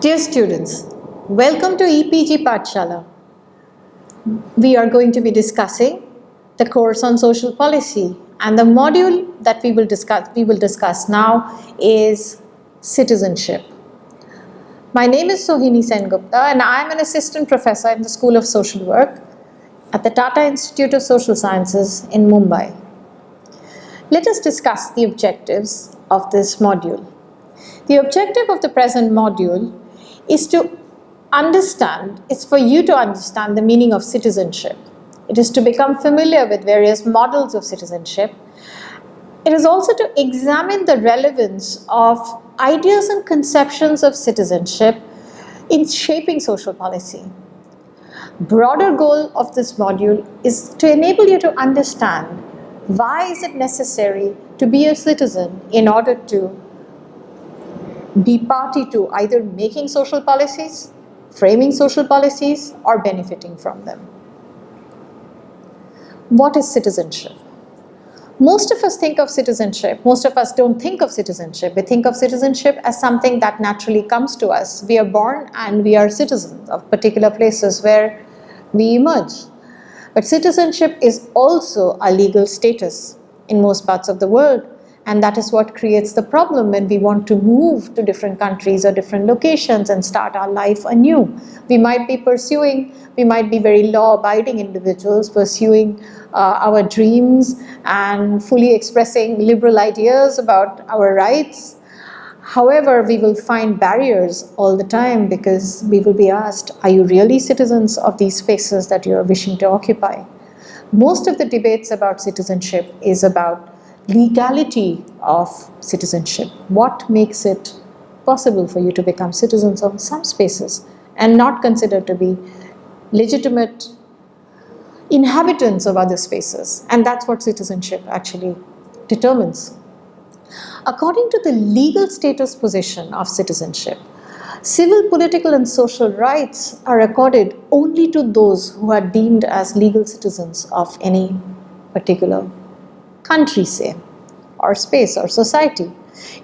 Dear students, welcome to EPG Pathshala. We are going to be discussing the course on social policy, and the module that we will discuss now is citizenship. My name is Sohini Sengupta and I am an assistant professor in the School of Social Work at the Tata Institute of Social Sciences in Mumbai. Let us discuss the objectives of this module. The objective of the present module is for you to understand the meaning of citizenship. It is to become familiar with various models of citizenship. It is also to examine the relevance of ideas and conceptions of citizenship in shaping social policy. Broader goal of this module is to enable you to understand why is it necessary to be a citizen in order to be party to either making social policies, framing social policies, or benefiting from them. What is citizenship? Most of us think of citizenship, most of us don't think of citizenship. We think of citizenship as something that naturally comes to us. We are born and we are citizens of particular places where we emerge. But citizenship is also a legal status in most parts of the world. And that is what creates the problem when we want to move to different countries or different locations and start our life anew. We might be very law-abiding individuals pursuing our dreams and fully expressing liberal ideas about our rights. However, we will find barriers all the time because we will be asked, are you really citizens of these spaces that you are wishing to occupy? Most of the debates about citizenship is about legality of citizenship. What makes it possible for you to become citizens of some spaces and not considered to be legitimate inhabitants of other spaces? And that's what citizenship actually determines. According to the legal status position of citizenship, civil, political, and social rights are accorded only to those who are deemed as legal citizens of any particular country, say, or space or society.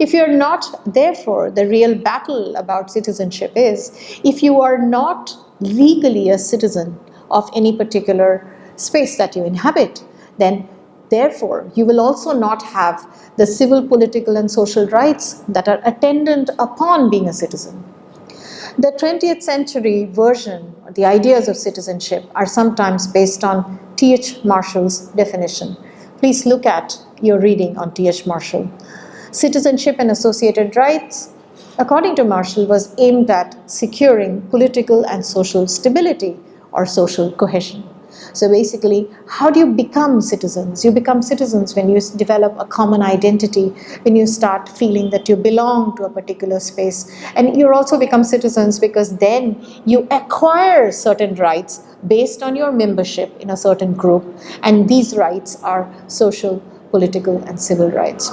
If you're not, therefore, the real battle about citizenship is, if you are not legally a citizen of any particular space that you inhabit, then therefore you will also not have the civil, political, and social rights that are attendant upon being a citizen. The 20th century version, or the ideas of citizenship, are sometimes based on T.H. Marshall's definition. Please look at your reading on T.H. Marshall. Citizenship and associated rights, according to Marshall, was aimed at securing political and social stability or social cohesion. So basically, how do you become citizens? You become citizens when you develop a common identity, when you start feeling that you belong to a particular space. And you also become citizens because then you acquire certain rights based on your membership in a certain group. And these rights are social, political, and civil rights.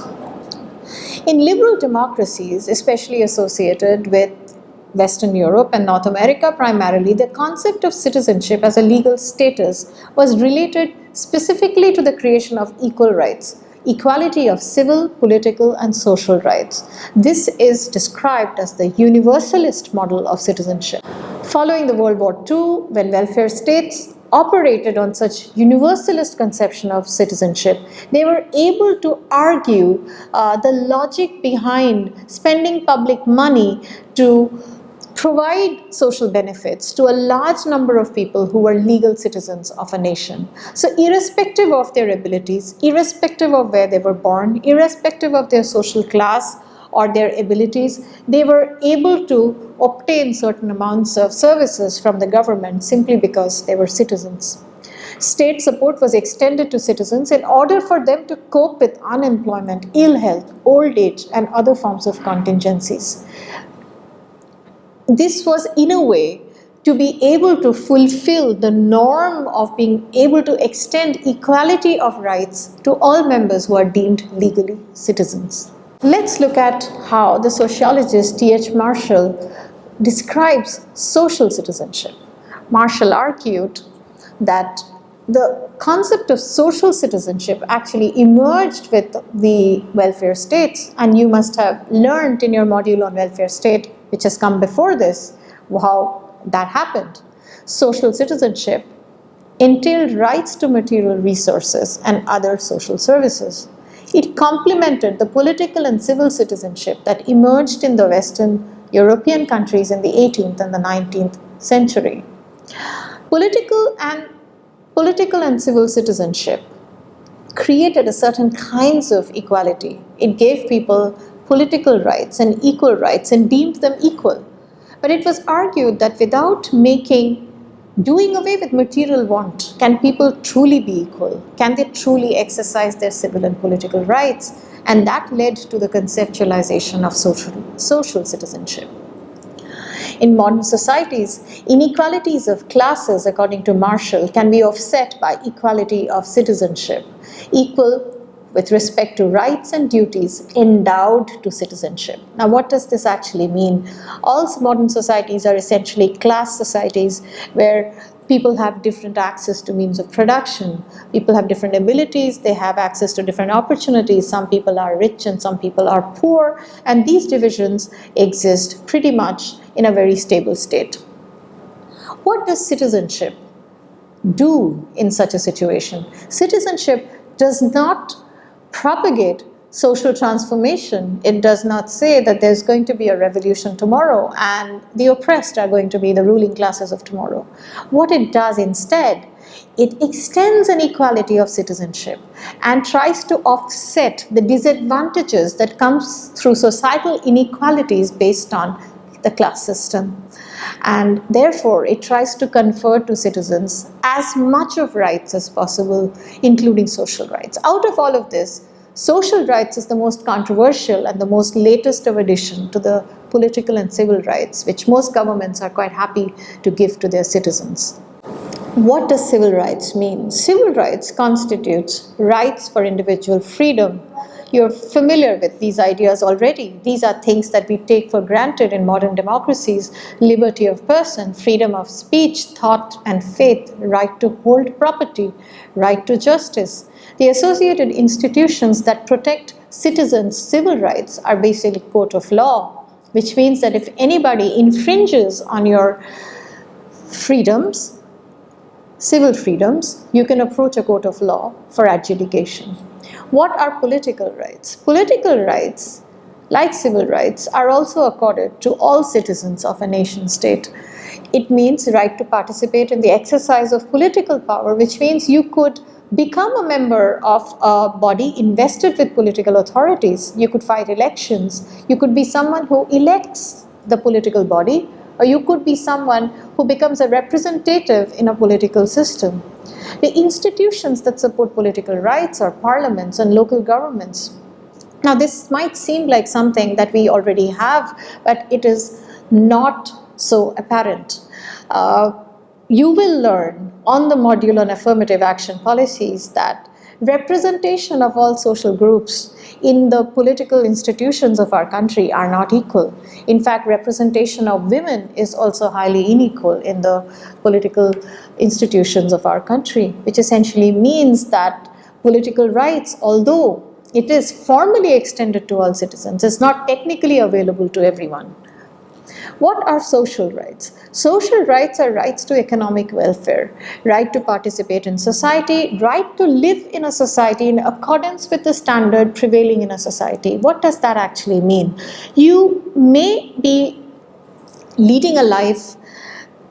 In liberal democracies, especially associated with Western Europe and North America primarily, the concept of citizenship as a legal status was related specifically to the creation of equal rights, equality of civil, political, and social rights. This is described as the universalist model of citizenship. Following the World War II, when welfare states operated on such universalist conception of citizenship, they were able to argue the logic behind spending public money to provide social benefits to a large number of people who were legal citizens of a nation. So irrespective of their abilities, irrespective of where they were born, irrespective of their social class or their abilities, they were able to obtain certain amounts of services from the government simply because they were citizens. State support was extended to citizens in order for them to cope with unemployment, ill health, old age, and other forms of contingencies. This was, in a way, to be able to fulfill the norm of being able to extend equality of rights to all members who are deemed legally citizens. Let's look at how the sociologist T.H. Marshall describes social citizenship. Marshall argued that the concept of social citizenship actually emerged with the welfare states, and you must have learned in your module on welfare state which has come before this, how that happened. Social citizenship entailed rights to material resources and other social services. It complemented the political and civil citizenship that emerged in the Western European countries in the 18th and the 19th century. Political and civil citizenship created a certain kinds of equality. It gave people political rights and equal rights and deemed them equal. But it was argued that without doing away with material want, can people truly be equal? Can they truly exercise their civil and political rights? And that led to the conceptualization of social citizenship. In modern societies, inequalities of classes, according to Marshall, can be offset by equality of citizenship, equal with respect to rights and duties endowed to citizenship. Now, what does this actually mean? All modern societies are essentially class societies where people have different access to means of production. People have different abilities, they have access to different opportunities. Some people are rich and some people are poor, and these divisions exist pretty much in a very stable state. What does citizenship do in such a situation? Citizenship does not propagate social transformation. It does not say that there's going to be a revolution tomorrow and the oppressed are going to be the ruling classes of tomorrow. What it does instead, it extends an equality of citizenship and tries to offset the disadvantages that comes through societal inequalities based on the class system. And therefore, it tries to confer to citizens as much of rights as possible, including social rights. Out of all of this, social rights is the most controversial and the most latest of addition to the political and civil rights, which most governments are quite happy to give to their citizens. What does civil rights mean? Civil rights constitutes rights for individual freedom. You're familiar with these ideas already. These are things that we take for granted in modern democracies: liberty of person, freedom of speech, thought and faith, right to hold property, right to justice. The associated institutions that protect citizens' civil rights are basically court of law, which means that if anybody infringes on your freedoms, civil freedoms, you can approach a court of law for adjudication. What are political rights? Political rights, like civil rights, are also accorded to all citizens of a nation state. It means right to participate in the exercise of political power, which means you could become a member of a body invested with political authorities. You could fight elections. You could be someone who elects the political body, or you could be someone who becomes a representative in a political system. The institutions that support political rights are parliaments and local governments. Now, this might seem like something that we already have, but it is not so apparent. You will learn on the module on affirmative action policies that representation of all social groups in the political institutions of our country are not equal. In fact, representation of women is also highly unequal in the political institutions of our country, which essentially means that political rights, although it is formally extended to all citizens, is not technically available to everyone. What are social rights? Social rights are rights to economic welfare, right to participate in society, right to live in a society in accordance with the standard prevailing in a society. What does that actually mean? You may be leading a life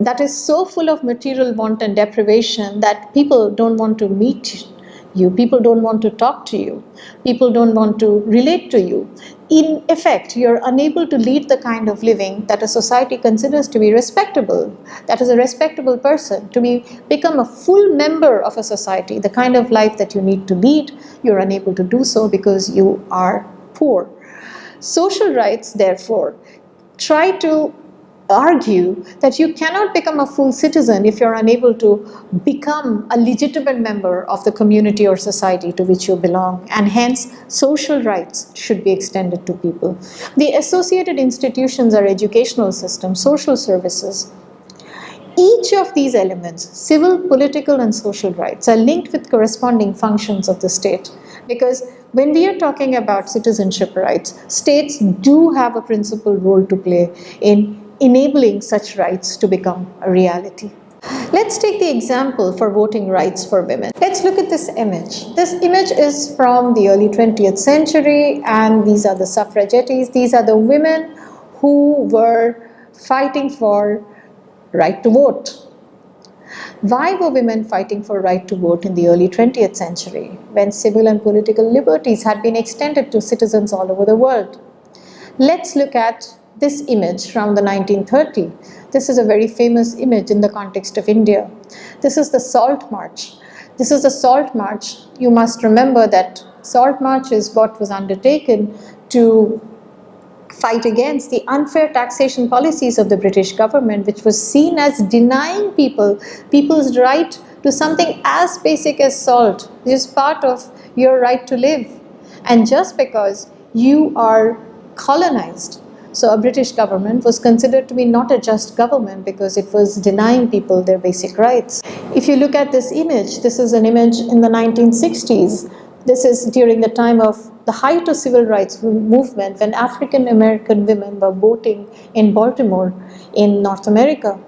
that is so full of material want and deprivation that people don't want to meet you, people don't want to talk to you, people don't want to relate to you. In effect, you're unable to lead the kind of living that a society considers to be respectable, that is a respectable person. To become a full member of a society, the kind of life that you need to lead, you're unable to do so because you are poor. Social rights, therefore, try to argue that you cannot become a full citizen if you're unable to become a legitimate member of the community or society to which you belong, and hence social rights should be extended to people. The associated institutions are educational systems, social services. each of these elements, civil, political, and social rights, are linked with corresponding functions of the state. Because when we are talking about citizenship rights, states do have a principal role to play in enabling such rights to become a reality. Let's take the example for voting rights for women. Let's look at this image. This image is from the early 20th century, and these are the suffragettes. These are the women who were fighting for right to vote. Why were women fighting for right to vote in the early 20th century when civil and political liberties had been extended to citizens all over the world? Let's look at this image from the 1930s. This is a very famous image in the context of India. This is the Salt March. This is the Salt March. You must remember that Salt March is what was undertaken to fight against the unfair taxation policies of the British government, which was seen as denying people's right to something as basic as salt, which is part of your right to live. And just because you are colonized, so a British government was considered to be not a just government because it was denying people their basic rights. If you look at this image, this is an image in the 1960s. This is during the time of the height of civil rights movement when African American women were voting in Baltimore in North America.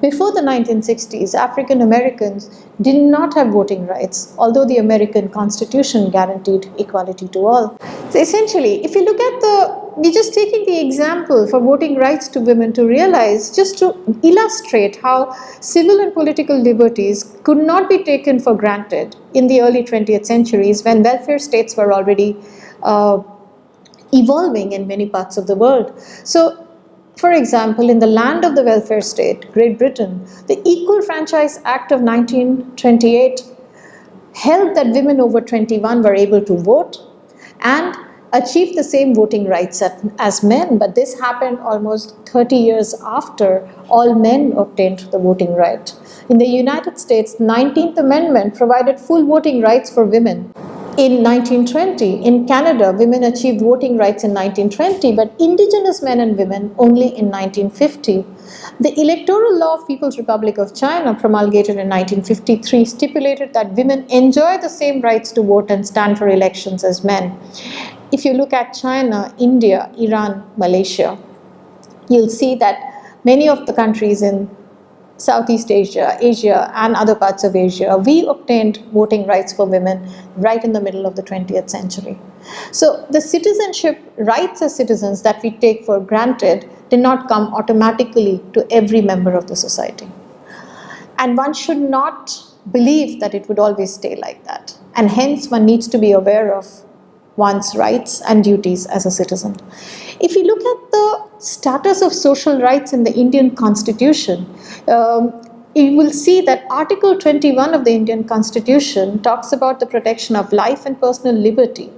Before the 1960s, African Americans did not have voting rights, although the American Constitution guaranteed equality to all. So essentially, if you look at we're just taking the example for voting rights to women to realize, just to illustrate how civil and political liberties could not be taken for granted in the early 20th centuries when welfare states were already evolving in many parts of the world. So, for example, in the land of the welfare state, Great Britain, the Equal Franchise Act of 1928 held that women over 21 were able to vote and achieve the same voting rights as men, but this happened almost 30 years after all men obtained the voting right. In the United States, the 19th Amendment provided full voting rights for women. In 1920, in Canada, women achieved voting rights in 1920, but indigenous men and women only in 1950. The Electoral Law of People's Republic of China, promulgated in 1953, stipulated that women enjoy the same rights to vote and stand for elections as men. If you look at China, India, Iran, Malaysia, you'll see that many of the countries in Southeast Asia, Asia and other parts of Asia, we obtained voting rights for women right in the middle of the 20th century. So the citizenship rights as citizens that we take for granted did not come automatically to every member of the society. And one should not believe that it would always stay like that. And hence one needs to be aware of one's rights and duties as a citizen. If you look at the status of social rights in the Indian Constitution, you will see that Article 21 of the Indian Constitution talks about the protection of life and personal liberty,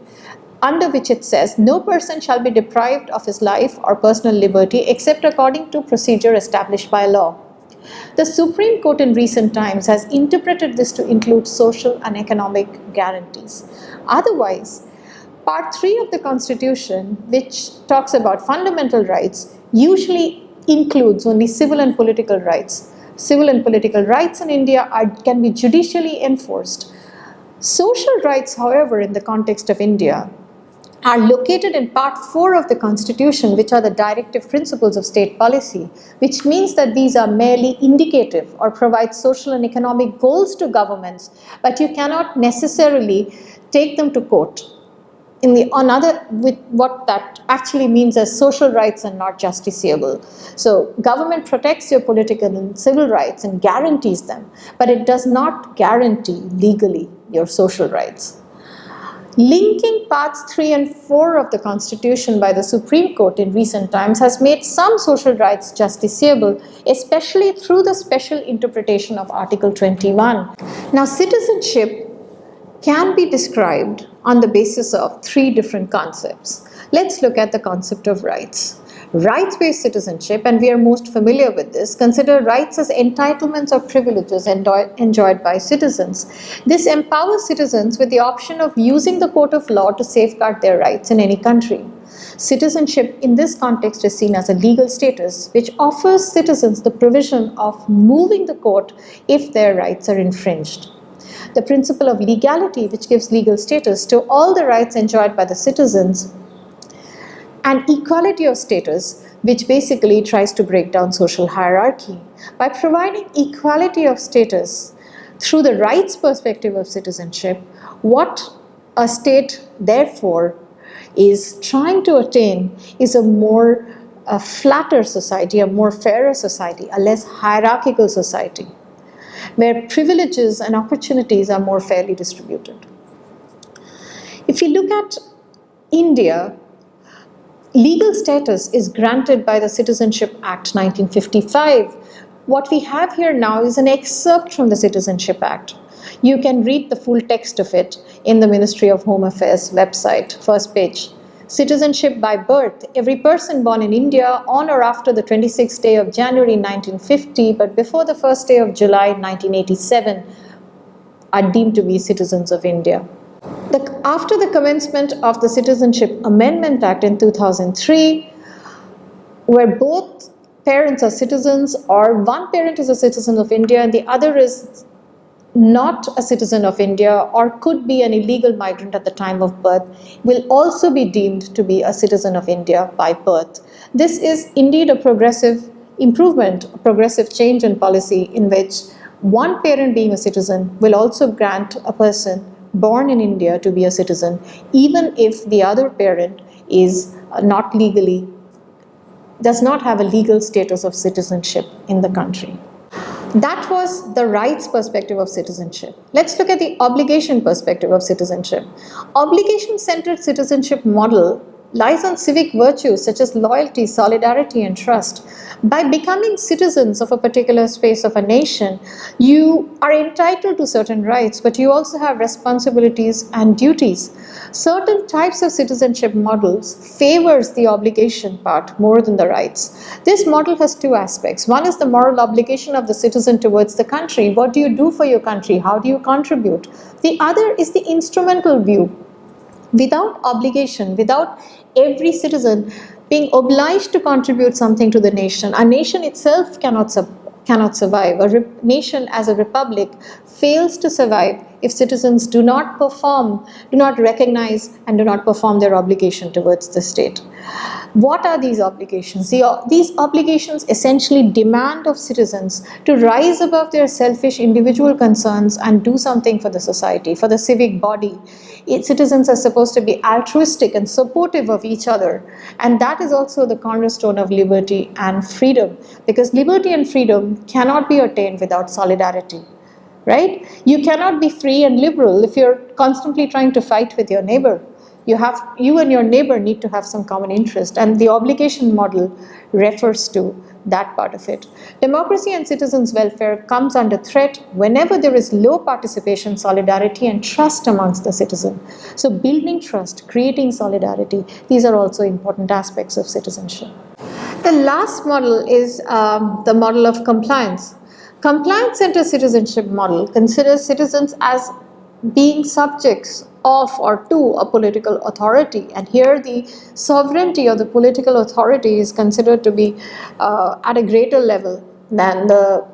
under which it says, no person shall be deprived of his life or personal liberty except according to procedure established by law. The Supreme Court in recent times has interpreted this to include social and economic guarantees. Otherwise, Part 3 of the Constitution, which talks about fundamental rights, usually includes only civil and political rights. Civil and political rights in India can be judicially enforced. Social rights, however, in the context of India, are located in Part 4 of the Constitution, which are the directive principles of state policy, which means that these are merely indicative or provide social and economic goals to governments, but you cannot necessarily take them to court. With what that actually means as social rights and not justiciable. So government protects your political and civil rights and guarantees them, but it does not guarantee legally your social rights. Linking parts 3 and 4 of the Constitution by the Supreme Court in recent times has made some social rights justiciable, especially through the special interpretation of Article 21. Now, citizenship can be described on the basis of 3 different concepts. Let's look at the concept of rights. Rights-based citizenship, and we are most familiar with this, consider rights as entitlements or privileges enjoyed by citizens. This empowers citizens with the option of using the court of law to safeguard their rights in any country. Citizenship in this context is seen as a legal status which offers citizens the provision of moving the court if their rights are infringed. The principle of legality, which gives legal status to all the rights enjoyed by the citizens, and equality of status, which basically tries to break down social hierarchy. By providing equality of status through the rights perspective of citizenship, what a state therefore is trying to attain is a flatter society, a more fairer society, a less hierarchical society, where privileges and opportunities are more fairly distributed. If you look at India, legal status is granted by the Citizenship Act 1955. What we have here now is an excerpt from the Citizenship Act. You can read the full text of it in the Ministry of Home Affairs website, first page. Citizenship by birth. Every person born in India on or after the 26th day of January 1950, but before the 1st day of July 1987, are deemed to be citizens of India. After the commencement of the Citizenship Amendment Act in 2003, where both parents are citizens, or one parent is a citizen of India and the other is not a citizen of India or could be an illegal migrant at the time of birth, will also be deemed to be a citizen of India by birth. This is indeed a progressive improvement, a progressive change in policy in which one parent being a citizen will also grant a person born in India to be a citizen, even if the other parent is not legally, does not have a legal status of citizenship in the country. That was the rights perspective of citizenship. Let's look at the obligation perspective of citizenship. Obligation-centered citizenship model lies on civic virtues such as loyalty, solidarity, and trust. By becoming citizens of a particular space of a nation, you are entitled to certain rights, but you also have responsibilities and duties. Certain types of citizenship models favors the obligation part more than the rights. This model has two aspects. One is the moral obligation of the citizen towards the country. What do you do for your country? How do you contribute? The other is the instrumental view. Without obligation, without every citizen being obliged to contribute something to the nation, a nation itself cannot survive. A nation as a republic fails to survive if citizens do not perform, do not recognize, and do not perform their obligation towards the state. What are these obligations? These obligations essentially demand of citizens to rise above their selfish individual concerns and do something for the society, for the civic body. Citizens are supposed to be altruistic and supportive of each other, and that is also the cornerstone of liberty and freedom, because liberty and freedom cannot be attained without solidarity, right? You cannot be free and liberal if you're constantly trying to fight with your neighbor. You and your neighbor need to have some common interest, and the obligation model refers to that part of it. Democracy and citizens' welfare comes under threat whenever there is low participation, solidarity, and trust amongst the citizen. So building trust, creating solidarity, these are also important aspects of citizenship. The last model is the model of compliance. Compliance-centered citizenship model considers citizens as being subjects of or to a political authority, and here the sovereignty of the political authority is considered to be at a greater level than the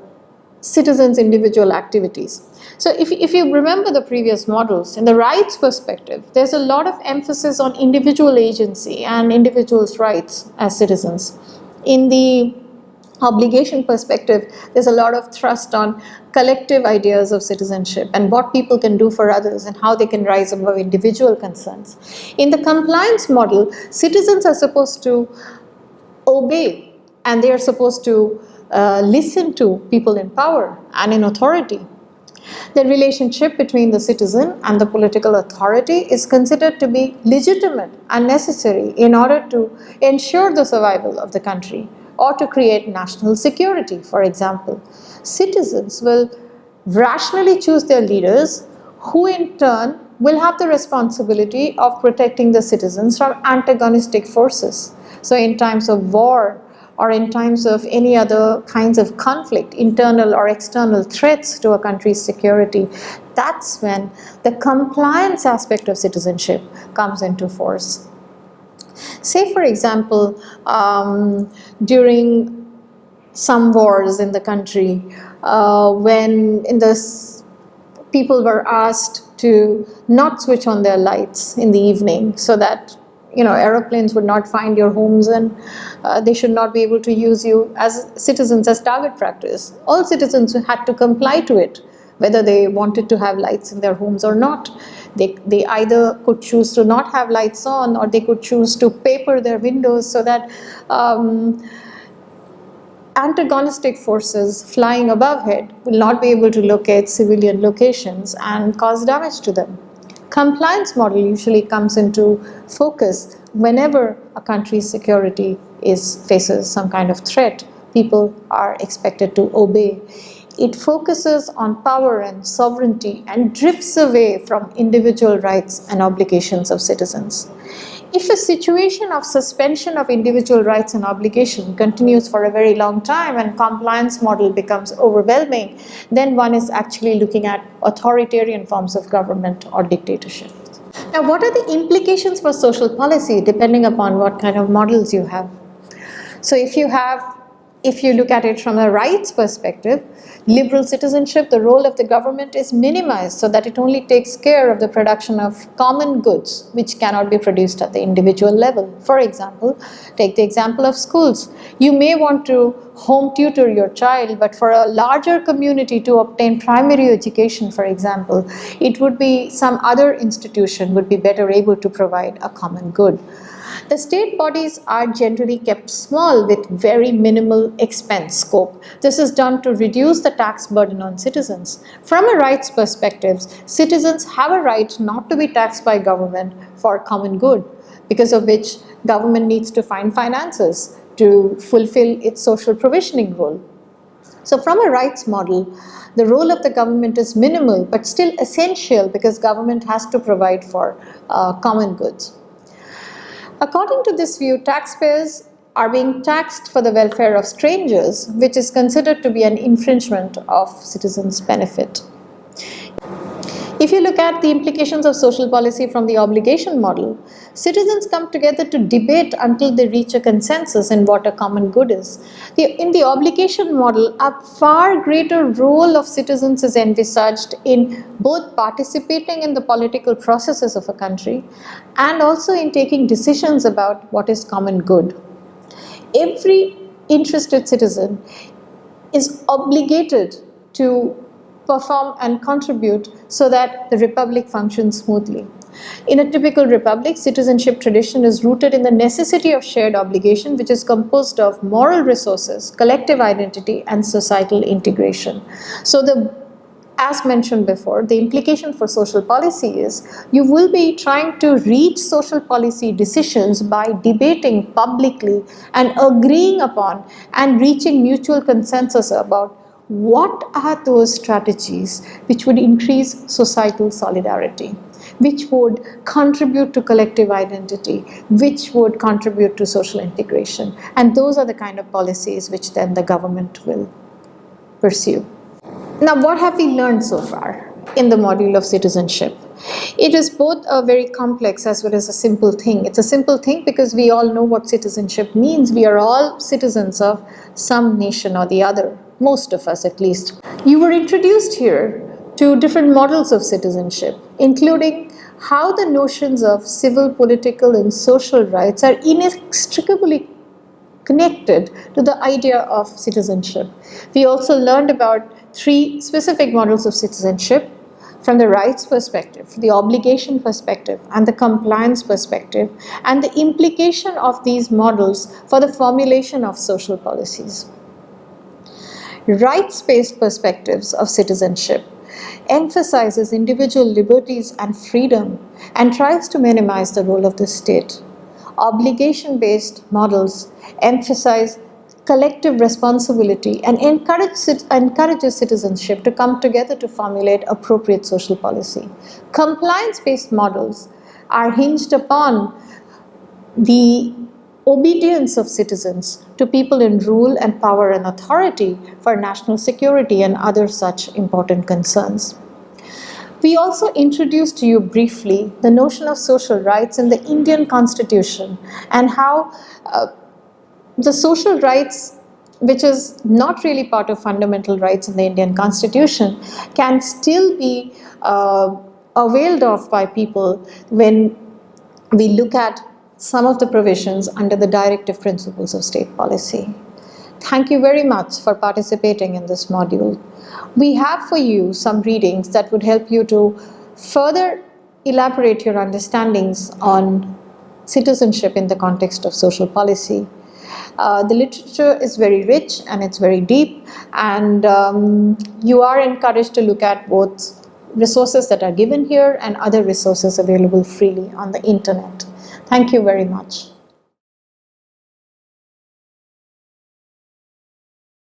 citizens' individual activities. So if you remember the previous models, in the rights perspective, there's a lot of emphasis on individual agency and individuals' rights as citizens. In the obligation perspective, there's a lot of thrust on collective ideas of citizenship and what people can do for others and how they can rise above individual concerns. In the compliance model, citizens are supposed to obey, and they are supposed to listen to people in power and in authority. The relationship between the citizen and the political authority is considered to be legitimate and necessary in order to ensure the survival of the country or to create national security, for example. Citizens will rationally choose their leaders, who in turn will have the responsibility of protecting the citizens from antagonistic forces. So in times of war or in times of any other kinds of conflict, internal or external threats to a country's security, that's when the compliance aspect of citizenship comes into force. Say, for example, during some wars in the country, when people were asked to not switch on their lights in the evening so that aeroplanes would not find your homes, and they should not be able to use you as citizens as target practice. All citizens had to comply to it, whether they wanted to have lights in their homes or not. They either could choose to not have lights on, or they could choose to paper their windows so that antagonistic forces flying above will not be able to locate civilian locations and cause damage to them. Compliance model usually comes into focus whenever a country's security faces some kind of threat. People are expected to obey. It focuses on power and sovereignty and drifts away from individual rights and obligations of citizens. If a situation of suspension of individual rights and obligation continues for a very long time and compliance model becomes overwhelming, then one is actually looking at authoritarian forms of government or dictatorship. Now, what are the implications for social policy depending upon what kind of models you have? So if you look at it from a rights perspective, liberal citizenship, the role of the government is minimized so that it only takes care of the production of common goods which cannot be produced at the individual level. For example, take the example of schools. You may want to home tutor your child, but for a larger community to obtain primary education, for example, it would be some other institution would be better able to provide a common good. The state bodies are generally kept small with very minimal expense scope. This is done to reduce the tax burden on citizens. From a rights perspective, citizens have a right not to be taxed by government for common good, because of which government needs to find finances to fulfill its social provisioning role. So from a rights model, the role of the government is minimal but still essential because government has to provide for common goods. According to this view, taxpayers are being taxed for the welfare of strangers, which is considered to be an infringement of citizens' benefit. If you look at the implications of social policy from the obligation model, citizens come together to debate until they reach a consensus in what a common good is. In the obligation model, a far greater role of citizens is envisaged in both participating in the political processes of a country and also in taking decisions about what is common good. Every interested citizen is obligated to perform and contribute so that the republic functions smoothly. In a typical republic, citizenship tradition is rooted in the necessity of shared obligation, which is composed of moral resources, collective identity, and societal integration. So as mentioned before, the implication for social policy is you will be trying to reach social policy decisions by debating publicly and agreeing upon and reaching mutual consensus about what are those strategies which would increase societal solidarity, which would contribute to collective identity, which would contribute to social integration. And those are the kind of policies which then the government will pursue. Now, what have we learned so far in the module of citizenship? It is both a very complex as well as a simple thing. It's a simple thing because we all know what citizenship means. We are all citizens of some nation or the other, most of us at least. You were introduced here to different models of citizenship, including how the notions of civil, political, and social rights are inextricably connected to the idea of citizenship. We also learned about 3 specific models of citizenship from the rights perspective, the obligation perspective, and the compliance perspective, and the implication of these models for the formulation of social policies. Rights-based perspectives of citizenship emphasizes individual liberties and freedom and tries to minimize the role of the state. Obligation-based models emphasize collective responsibility and encourages citizenship to come together to formulate appropriate social policy. Compliance-based models are hinged upon the obedience of citizens to people in rule and power and authority for national security and other such important concerns. We also introduced to you briefly the notion of social rights in the Indian Constitution and how the social rights, which is not really part of fundamental rights in the Indian Constitution, can still be availed of by people when we look at some of the provisions under the directive principles of state policy. Thank you very much for participating in this module. We have for you some readings that would help you to further elaborate your understandings on citizenship in the context of social policy. The literature is very rich and it's very deep, and you are encouraged to look at both resources that are given here and other resources available freely on the internet. Thank you very much.